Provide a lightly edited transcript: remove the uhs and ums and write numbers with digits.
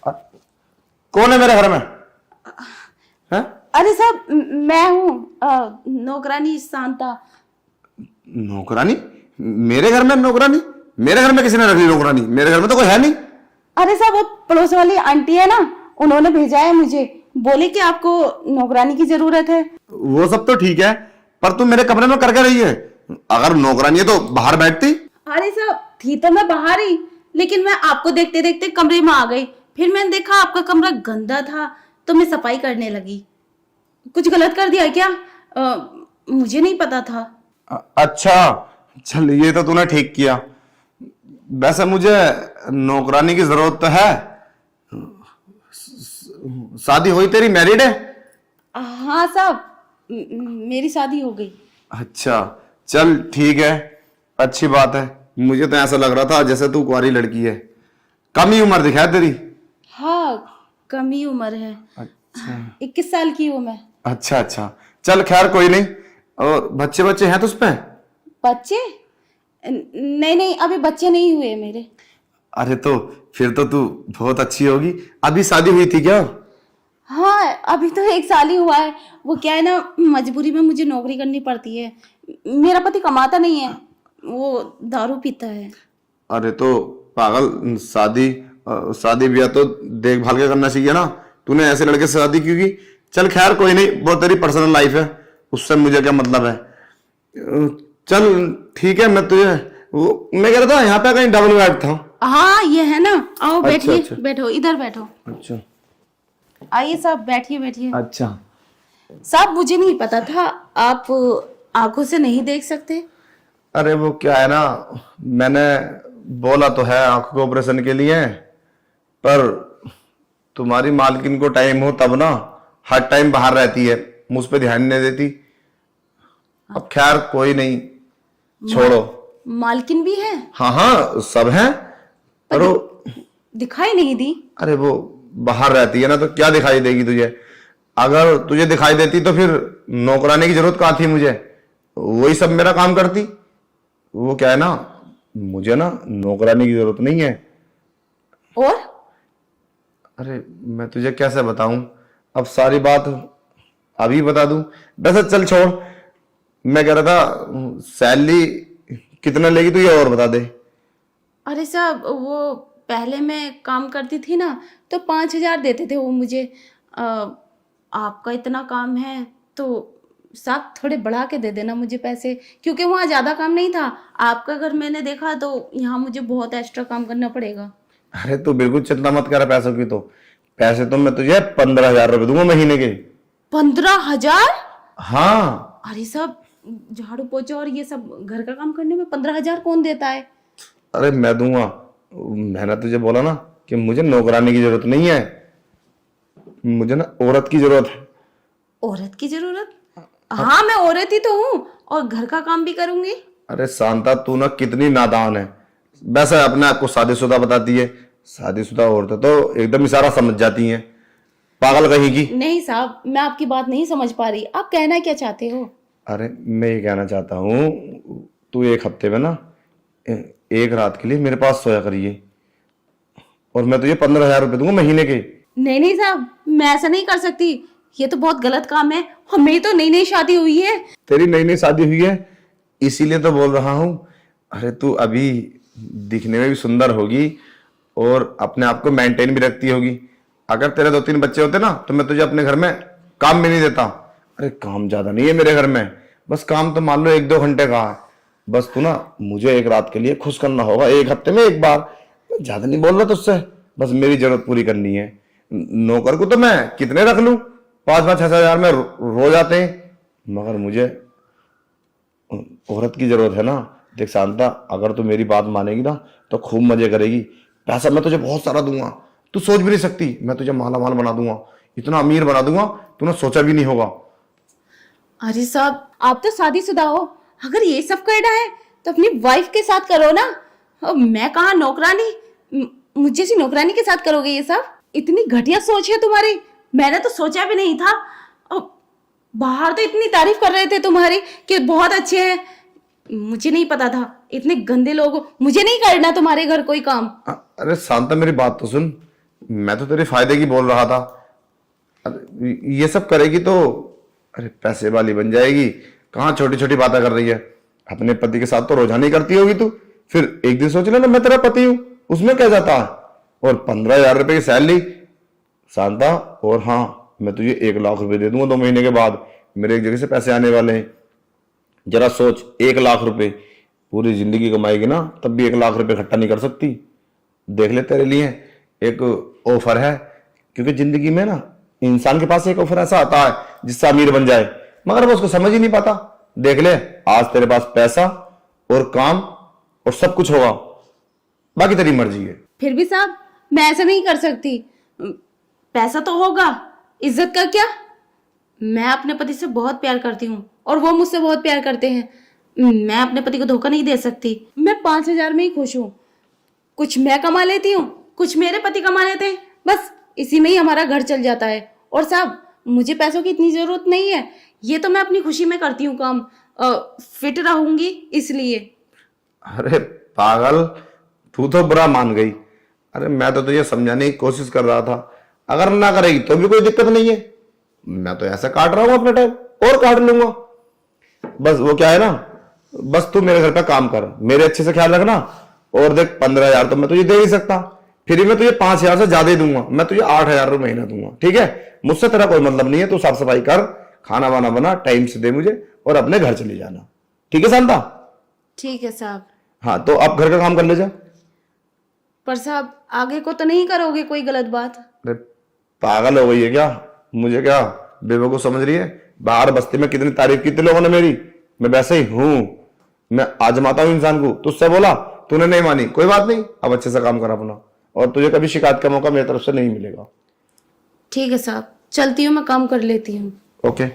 कौन है मेरे घर में? हैं? अरे साहब, मैं हूँ नौकरानी शांता। नौकरानी? मेरे घर में नौकरानी? मेरे घर में किसी ने रख ली नौकरानी? मेरे घर में तो कोई है नहीं। अरे साहब, वो पड़ोस वाली आंटी है ना, उन्होंने भेजा है मुझे, बोले कि आपको नौकरानी की जरूरत है। वो सब तो ठीक है, पर तुम मेरे कमरे में करके रही है। अगर नौकरानी है तो बाहर बैठती। अरे साहब, थी तो मैं बाहर ही, लेकिन मैं आपको देखते देखते कमरे में आ गई। फिर मैंने देखा आपका कमरा गंदा था, तो मैं सफाई करने लगी। कुछ गलत कर दिया क्या? मुझे नहीं पता था। अच्छा, चल ये तो तूने ठीक किया। वैसे मुझे नौकरानी की जरूरत तो है। शादी हुई तेरी? मैरिड है? हाँ साहब, मेरी शादी हो गई। अच्छा, चल ठीक है, अच्छी बात है। मुझे तो ऐसा लग रहा था जैसे तू कुंवारी लड़की है। कम ही उम्र दिखा है तेरी। हाँ, कम ही उम्र है। अच्छा 21 साल की हूँ मैं। अच्छा अच्छा, चल खैर कोई नहीं। और बच्चे बच्चे हैं तुझ पे? बच्चे? नहीं नहीं, अभी बच्चे नहीं हुए मेरे। अरे तो फिर तो तू बहुत अच्छी होगी। अभी शादी हुई थी क्या? हाँ, अभी तो 1 साल ही हुआ है। वो क्या है ना, मजबूरी में मुझे नौकरी करनी पड़ती है। मेरा पति कमाता नहीं है, वो दारू पीता है। अरे तो पागल, शादी ब्याह तो देखभाल के करना चाहिए ना। तूने ऐसे लड़के से शादी क्यों की? चल खैर कोई नहीं, वो तेरी पर्सनल लाइफ है, उससे मुझे क्या मतलब है। चल ठीक है, मैं कह रहा था यहाँ पे कहीं डबल बेड था। हाँ, ये है ना। आओ बैठिए। अच्छा। बैठो, इधर बैठो। अच्छा आइए साहब, बैठिए बैठिए। अच्छा। साहब, मुझे नहीं पता था आप आंखों से नहीं देख सकते। अरे वो क्या है ना, मैंने बोला तो है आंखों के ऑपरेशन के लिए, पर तुम्हारी मालकिन को टाइम हो तब ना, हर टाइम बाहर रहती है, मुझ पे ध्यान नहीं देती। अब खैर कोई नहीं, छोड़ो। मालकिन भी है? हाँ हाँ, सब हैं, पर वो दिखाई नहीं दी। अरे वो बाहर रहती है ना, तो क्या दिखाई देगी तुझे? अगर तुझे दिखाई देती तो फिर नौकरानी की जरूरत कहाँ थी मुझे? वही सब मेरा काम करती। वो क्या है ना, मुझे ना नौकरानी की जरूरत नहीं है। और अरे मैं तुझे कैसे बताऊं, अब सारी बात अभी बता दूं? वैसे चल छोड़, मैं कह रहा था सैलरी कितना लेगी तू, ये और बता दे। अरे साहब, वो पहले मैं काम करती थी ना, तो 5,000 देते थे वो मुझे। आपका इतना काम है तो साहब थोड़े बढ़ा के दे देना मुझे पैसे, क्योंकि वहाँ ज़्यादा काम नहीं था। आपका घर मैंने देखा तो यहाँ मुझे बहुत एक्स्ट्रा काम करना पड़ेगा। अरे तू बिल्कुल चिंता मत कर पैसों की। तो पैसे तो मैं तुझे 15,000 रुपए दूंगा महीने के। 15,000? हाँ। अरे साहब, झाड़ू पोछा और ये सब घर का काम करने में 15,000 कौन देता है? अरे मैं दूंगा। मैंने तुझे बोला ना कि मुझे नौकरानी की जरूरत नहीं है, मुझे ना औरत की जरूरत है। औरत की जरूरत? हाँ, मैं औरत ही तो हूँ और घर का काम भी करूंगी। अरे शांता, तू ना कितनी नादान है। वैसे अपने आप को शादीशुदा बताती है, शादीशुदा औरतें तो एकदम इशारा समझ जाती हैं, पागल कहीं की। नहीं साहब, मैं आपकी बात नहीं समझ पा रही, आप कहना क्या चाहते हो? अरे मैं ये कहना चाहता हूँ, तू एक हफ्ते में ना एक रात के लिए मेरे पास सोया करिए, और मैं तुझे 15,000 रुपए दूंगा महीने के। नहीं नहीं साहब, मैं ऐसा नहीं कर सकती, ये तो बहुत गलत काम है। हमें तो नई नई शादी हुई है। तेरी नई नई शादी हुई है इसीलिए तो बोल रहा हूँ। अरे तू अभी दिखने में भी सुंदर होगी और अपने आप को मेंटेन भी रखती होगी। अगर तेरे 2-3 बच्चे होते ना, तो मैं तुझे अपने घर में काम में नहीं देता। अरे काम ज्यादा नहीं है मेरे घर में, बस काम तो मान लो 1-2 घंटे का है। बस तू ना मुझे एक रात के लिए खुश करना होगा, एक हफ्ते में एक बार। मैं ज्यादा नहीं बोल रहा तुझसे, बस मेरी जरूरत पूरी करनी है। नौकर को तो मैं कितने रख लूं, 5-5-6 हजार में रोज आते हैं, मगर मुझे औरत की जरूरत है ना। देख शांता, अगर तू मेरी बात मानेगी ना तो खूब मजे करेगी। पैसा मैं तुझे बहुत सारा दूंगा, तू सोच भी नहीं सकती। मैं तुझे माला माल बना दूंगा, इतना अमीर बना दूंगा तूने सोचा भी नहीं होगा। अरे साहब, आप तो शादीशुदा हो, अगर ये सब करना है तो अपनी वाइफ के साथ करो ना। अब मैं कहाँ नौकरानी, मुझे सी नौकरानी के साथ करोगे ये सब? इतनी घटिया सोच है तुम्हारी, मैंने तो सोचा भी नहीं था। अब बाहर तो इतनी तारीफ कर रहे थे तुम्हारी कि बहुत अच्छे हैं, मुझे नहीं पता था इतने गंदे लोग हो। मुझे नहीं करना तुम्हारे घर कोई काम। अरे शांता, मेरी बात तो सुन। मैं तो तेरे फायदे की बोल रहा था। अरे ये सब करेगी तो अरे पैसे वाली बन जाएगी। कहाँ छोटी छोटी बातें कर रही है। अपने पति के साथ तो रोजाना ही करती होगी तू। फिर एक दिन सोच लेना मैं तेरा पति हूं, उसमें क्या जाता है। और 15,000 रुपए की सैलरी शांता। और हाँ, मैं तुझे 1 लाख रुपए दे दूंगा 2 महीने के बाद। मेरे एक जगह से पैसे आने वाले हैं। जरा सोच, 1 लाख रुपए पूरी जिंदगी कमाएगी ना तब भी 1 लाख रुपए इकट्ठा नहीं कर सकती। देख ले, तेरे लिए एक ऑफर है। क्योंकि जिंदगी में ना इंसान के पास एक ऑफर ऐसा आता है जिससे अमीर बन जाए, मगर वो उसको समझ ही नहीं पाता। देख ले, आज तेरे पास पैसा और काम और सब कुछ होगा, बाकी तेरी मर्जी है। फिर भी साहब मैं ऐसा नहीं कर सकती। पैसा तो होगा, इज्जत का क्या। मैं अपने पति से बहुत प्यार करती हूँ और वो मुझसे बहुत प्यार करते हैं। मैं अपने पति को धोखा नहीं दे सकती। मैं 5,000 में ही खुश हूँ। कुछ मैं कमा लेती हूँ, कुछ मेरे पति कमा लेते हैं, बस इसी में ही हमारा घर चल जाता है। और साहब मुझे पैसों की इतनी जरूरत नहीं है, ये तो मैं अपनी खुशी में करती हूँ काम। फिट रहूंगी इसलिए। अरे पागल, तू तो बुरा मान गई। अरे मैं तो तुझे समझाने की कोशिश कर रहा था। अगर ना करेगी तो भी कोई दिक्कत नहीं है। मैं तो ऐसा काट रहा हूं अपना टाइम, और काट लूंगा। बस वो क्या है ना, बस तू मेरे घर पे काम कर, मेरे अच्छे से ख्याल रखना। और देख 15,000 तो मैं तुझे दे ही सकता, फिर मैं तुझे 5,000 से ज्यादा ही दूंगा। मैं तुझे 8,000 रुपये महीना दूंगा, ठीक है। मुझसे तेरा कोई मतलब नहीं है। तू साफ सफाई कर, खाना वाना बना, टाइम से दे मुझे, और अपने घर चले जाना, ठीक है शांता। ठीक है साहब। हाँ तो अब घर का काम कर ले जा। पर साहब आगे को तो नहीं करोगे कोई गलत बात। अरे पागल हो गई है क्या? मुझे क्या बेवकूफ समझ रही है? बाहर बस्ती में कितनी तारीफ की थी लोगों ने मेरी। मैं वैसे ही हूं, मैं आजमाता हूं इंसान को। तुझसे बोला, तूने नहीं मानी, कोई बात नहीं। अब अच्छे से काम कर अपना, और तुझे कभी शिकायत का मौका मेरी तरफ से नहीं मिलेगा। ठीक है साहब, चलती हूँ, मैं काम कर लेती हूँ। ओके।